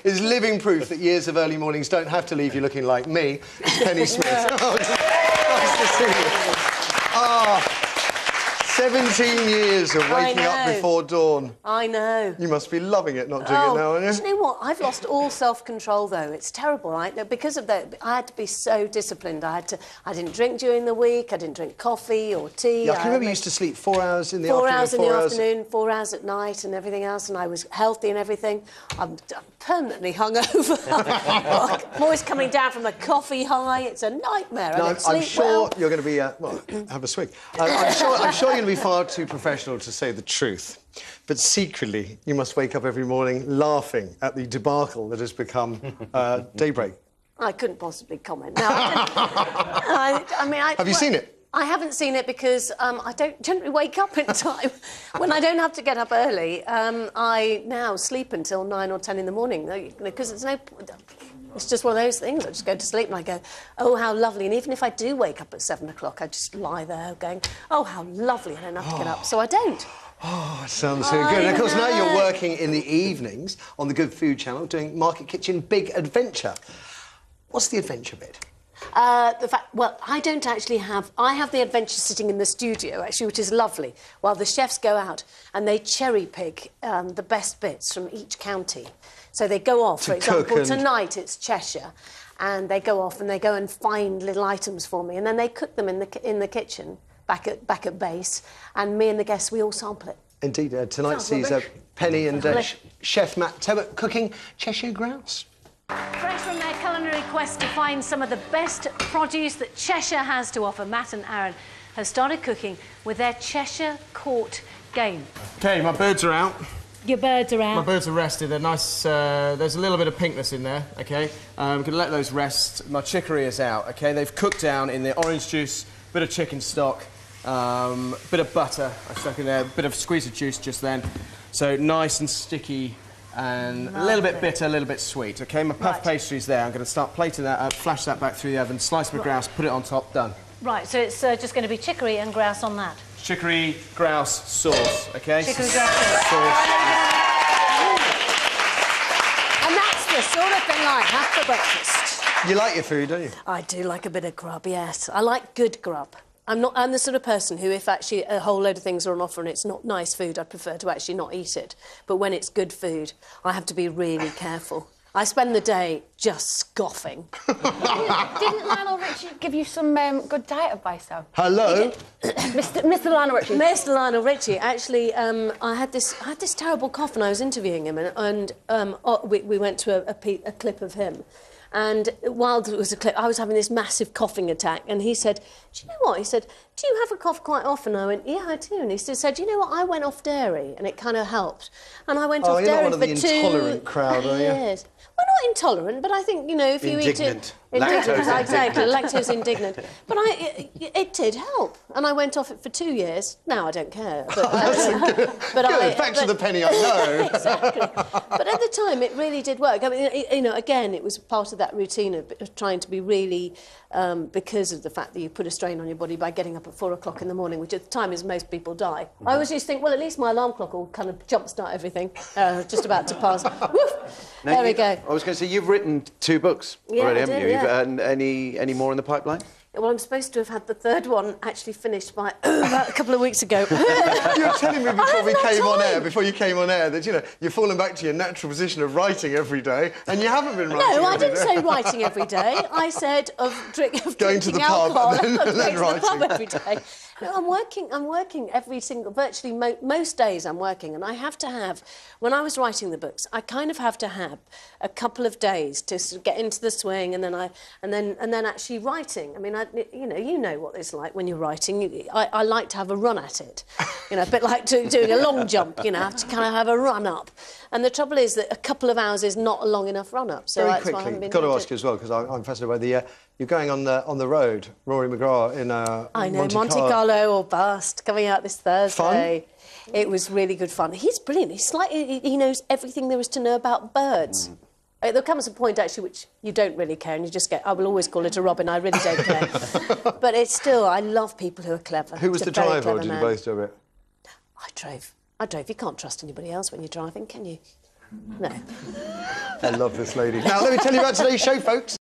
is living proof that years of early mornings don't have to leave you looking like me. It's Penny Smith. Oh, nice to see you. Ah. 17 years of waking up before dawn. I know. You must be loving it not doing it now, aren't you? Do you know what? I've lost all self-control, though. It's terrible, right? Because of that, I had to be so disciplined. I didn't drink during the week. I didn't drink coffee or tea. Yeah, I can remember you used to sleep 4 hours in the afternoon. 4 hours in the afternoon, 4 hours at night and everything else, and I was healthy and everything. I'm permanently hungover. I'm always coming down from a coffee high. It's a nightmare. No, I'm sure you're going to be... well, have a swig. I'm sure you're going to be far too professional to say the truth. But secretly, you must wake up every morning laughing at the debacle that has become Daybreak. I couldn't possibly comment. No, I mean... Have you seen it? I haven't seen it because I don't generally wake up in time. When I don't have to get up early, I now sleep until 9 or 10 in the morning because it's no... It's just one of those things. I just go to sleep and I go, oh, how lovely. And even if I do wake up at 7 o'clock, I just lie there going, oh, how lovely. I don't have to get up. So I don't. Oh, it sounds so good. And of course, now you're working in the evenings on the Good Food channel doing Market Kitchen Big Adventure. What's the adventure bit? Well, I don't actually have... I have the adventure sitting in the studio, actually, which is lovely, while the chefs go out and they cherry-pick the best bits from each county. So they go off, for example, tonight it's Cheshire, and they go off and they go and find little items for me, and then they cook them in the kitchen, back at base, and me and the guests, we all sample it. Indeed. Tonight sees Penny and Chef Matt Tebbutt cooking Cheshire grouse. Fresh from their culinary quest to find some of the best produce that Cheshire has to offer, Matt and Aaron have started cooking with their Cheshire Court game. OK, my birds are out. Your birds are out. My birds are rested. They're nice. There's a little bit of pinkness in there, OK? I'm going to let those rest. My chicory is out, OK? They've cooked down in the orange juice, bit of chicken stock, bit of butter I stuck in there, bit of squeeze of juice just then. So nice and sticky. And a little bit bitter, a little bit sweet, OK? My puff pastry's there. I'm going to start plating that up, flash that back through the oven, slice my grouse, put it on top, done. Right, so it's just going to be chicory and grouse on that. Chicory grouse sauce, OK? Chicory grouse sauce. And that's the sort of thing I have for breakfast. You like your food, don't you? I do like a bit of grub, yes. I like good grub. I'm the sort of person who, if actually a whole load of things are on offer and it's not nice food, I prefer to actually not eat it. But when it's good food, I have to be really careful. I spend the day just scoffing. Didn't Lionel Richie give you some good diet advice, though? Hello? Mr. Lionel Richie. Mr. Lionel Richie, actually, I had this terrible cough and I was interviewing him and we went to a clip of him. And while there was a clip, I was having this massive coughing attack, and he said, do you know what? He said, do you have a cough quite often? I went, yeah, I do. And he said, you know what? I went off dairy, and it kind of helped. And I went off dairy for 2 years. You're not one of the intolerant crowd, are you? Well, not intolerant, but I think, you know, if you eat it... Lactose exactly, lactose indignant. But it did help. And I went off it for 2 years. Now I don't care. But, back to the penny I know. Exactly. But at the time, it really did work. I mean, you know, again, it was part of that routine of trying to be really... because of the fact that you put a strain on your body by getting up at 4 o'clock in the morning, which at the time is most people die. I always used to think, well, at least my alarm clock will kind of jumpstart everything. Just about to pass. Woof! Now, there we go. I was going to say, you've written 2 books already, haven't you? Yeah. And any more in the pipeline? Well, I'm supposed to have had the 3rd one actually finished by about a couple of weeks ago. You were telling me before you came on air, that, you know, you're falling back to your natural position of writing every day, and you haven't been writing No, I every didn't day. say writing every day. I said going to the pub and then writing. To the pub every day. No, I'm working every single... Virtually most days I'm working, and I have to have... When I was writing the books, I kind of have to have a couple of days to sort of get into the swing, and then actually writing. I mean, you know what it's like when you're writing. I like to have a run at it. You know, a bit like doing a long jump, you know, I have to kind of have a run up. And the trouble is that a couple of hours is not a long enough run up. So very quickly, got to ask you as well, because I'm fascinated by the... You're going on the road, Rory McGraw in I know, Monte Carlo or bust, coming out this Thursday. Fun? It was really good fun. He's brilliant. He knows everything there is to know about birds. There comes a point, actually, which you don't really care, and you just get, I will always call it a robin, I really don't care. But it's still, I love people who are clever. Who was the driver, or did you both do it? I drove. You can't trust anybody else when you're driving, can you? No. I love this lady. Now, let me tell you about today's show, folks.